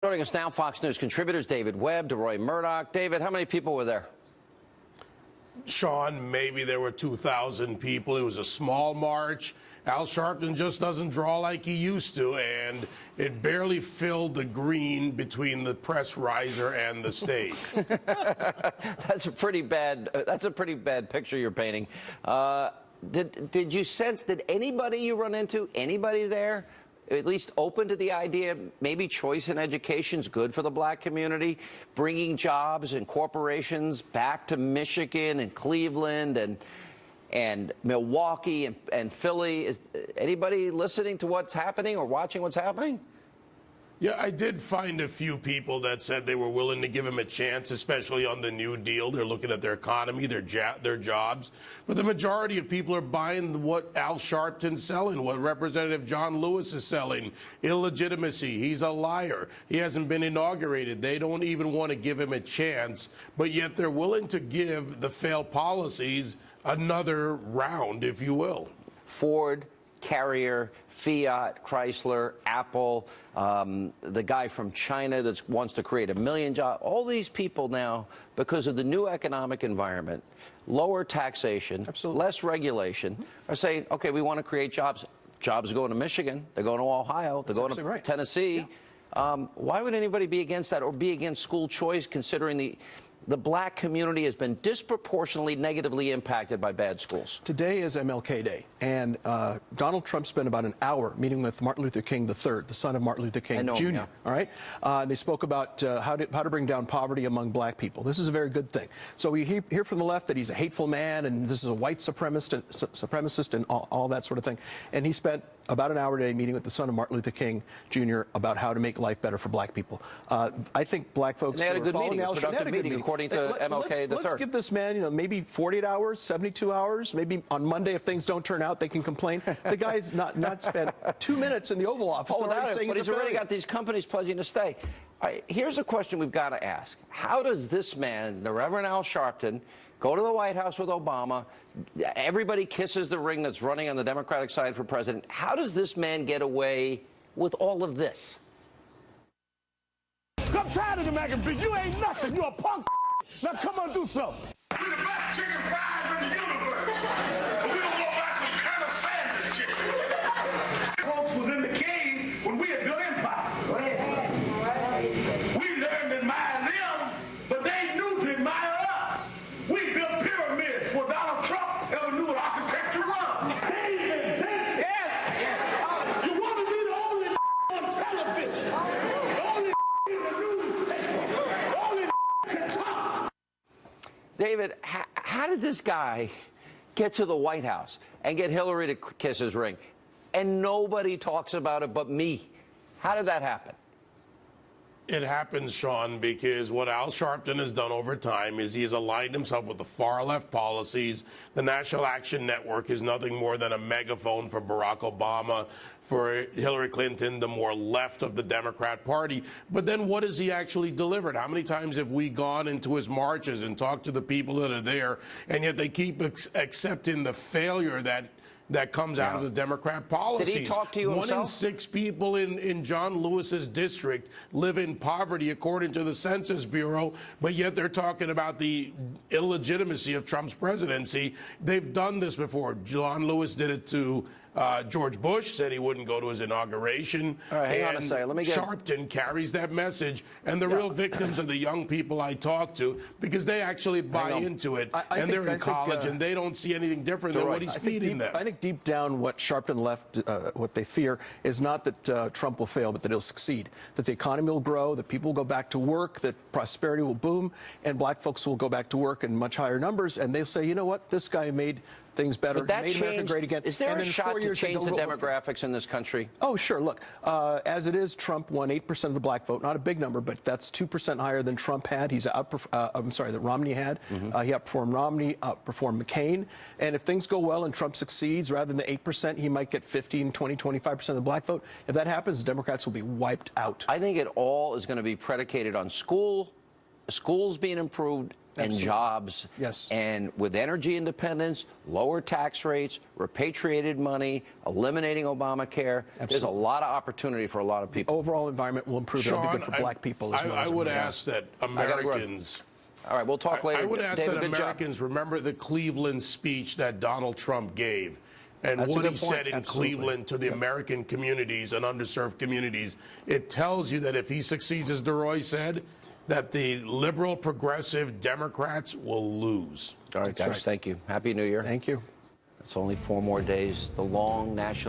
Joining us now, Fox News contributors David Webb, Deroy Murdock. David, how many people were there? Sean, maybe there were 2,000 people. It was a small march. Al Sharpton just doesn't draw like he used to, and it barely filled the green between the press riser and the stage. That's a pretty bad picture you're painting. Did you sense, did anybody you run into, anybody there, at least open to the idea maybe choice in education is good for the black community, bringing jobs and corporations back to Michigan and Cleveland and Milwaukee and Philly? Is anybody listening to what's happening or watching what's happening? Yeah, I did find a few people that said they were willing to give him a chance, especially on the New Deal. They're looking at their economy, their jobs. But the majority of people are buying what Al Sharpton's selling, what Representative John Lewis is selling. Illegitimacy. He's a liar. He hasn't been inaugurated. They don't even want to give him a chance, but yet they're willing to give the failed policies another round, if you will. Ford, Carrier, Fiat, Chrysler, Apple, the guy from China that wants to create 1 million jobs. All these people now, because of the new economic environment, lower taxation, less regulation, are saying, okay, we want to create jobs. Jobs are going to Michigan. They're going to Ohio. They're going to Tennessee. Yeah. Why would anybody be against that or be against school choice, considering the black community has been disproportionately negatively impacted by bad schools? Today is MLK Day, and Donald Trump spent about an hour meeting with Martin Luther King III, the son of Martin Luther King Jr. Yeah. All right, they spoke about how to bring down poverty among black people. This is a very good thing. So we hear from the left that he's a hateful man and this is a white supremacist and all that sort of thing. And he spent about an hour today meeting with the son of Martin Luther King Jr. about how to make life better for black people. I think black folks. And they had a good meeting, a productive meeting, according to MLK III. Let's give this man, maybe 48 hours, 72 hours, maybe on Monday if things don't turn out, they can complain. The guy's not spent 2 minutes in the Oval Office. But he's already got these companies pledging to stay. All right, here's a question we've got to ask. How does this man, the Reverend Al Sharpton, go to the White House with Obama? Everybody kisses the ring that's running on the Democratic side for president. How does this man get away with all of this? I'm tired of the magazine. You ain't nothing. You a punk. Now come on, do something. We're the best chicken fries in the universe. But we don't want to buy some kind of sandwich chicken. Folks was in the cave when we had built empires. We learned to admire them, but they knew to admire us. We built pyramids before Donald Trump ever knew what architecture was. David, yes. You want to be the only on television, the only in the newspaper, the only can talk. David, how did this guy get to the White House and get Hillary to kiss his ring? And nobody talks about it but me. How did that happen? It happens, Sean, because what Al Sharpton has done over time is he has aligned himself with the far-left policies. The National Action Network is nothing more than a megaphone for Barack Obama, for Hillary Clinton, the more left of the Democrat Party. But then what has he actually delivered? How many times have we gone into his marches and talked to the people that are there, and yet they keep accepting the failure that comes out of the Democrat policies? Did he talk to you himself? 1 in 6 people in John Lewis's district live in poverty, according to the Census Bureau, but yet they're talking about the illegitimacy of Trump's presidency. They've done this before. John Lewis did it to George Bush, said he wouldn't go to his inauguration. All right, hang on a second. Let me get... Sharpton carries that message, and the real victims are the young people I talk to, because they actually buy into it, and they're in college, and they don't see anything different than what he's feeding them. I think deep down what Sharpton left, what they fear, is not that Trump will fail, but that he'll succeed, that the economy will grow, that people will go back to work, that prosperity will boom, and black folks will go back to work in much higher numbers, and they'll say, you know what, this guy made things better, made America great again. Is there a shot to change the demographics in this country? Oh, sure. Look, as it is, Trump won 8% of the black vote. Not a big number, but that's 2% higher than Trump had. He's that Romney had. He outperformed Romney, outperformed McCain. And if things go well and Trump succeeds, rather than the 8%, he might get 15, 20, 25% of the black vote. If that happens, the Democrats will be wiped out. I think it all is going to be predicated on schools being improved and Absolutely. jobs. Yes. And with energy independence, lower tax rates, repatriated money, eliminating Obamacare, there's a lot of opportunity for a lot of people. Overall environment will improve. It'll be Sean, good for black people as well. I as would everyone ask else. that gotta go. Americans. All right, we'll talk later. I would ask David, that good job. Americans remember the Cleveland speech that Donald Trump gave and That's a what good he point. said in Absolutely. Cleveland to the American communities and underserved communities. It tells you that if he succeeds, as Deroy said, that the liberal, progressive Democrats will lose. All right, guys, right. thank you. Happy New Year. Thank you. It's only 4 more days. The long national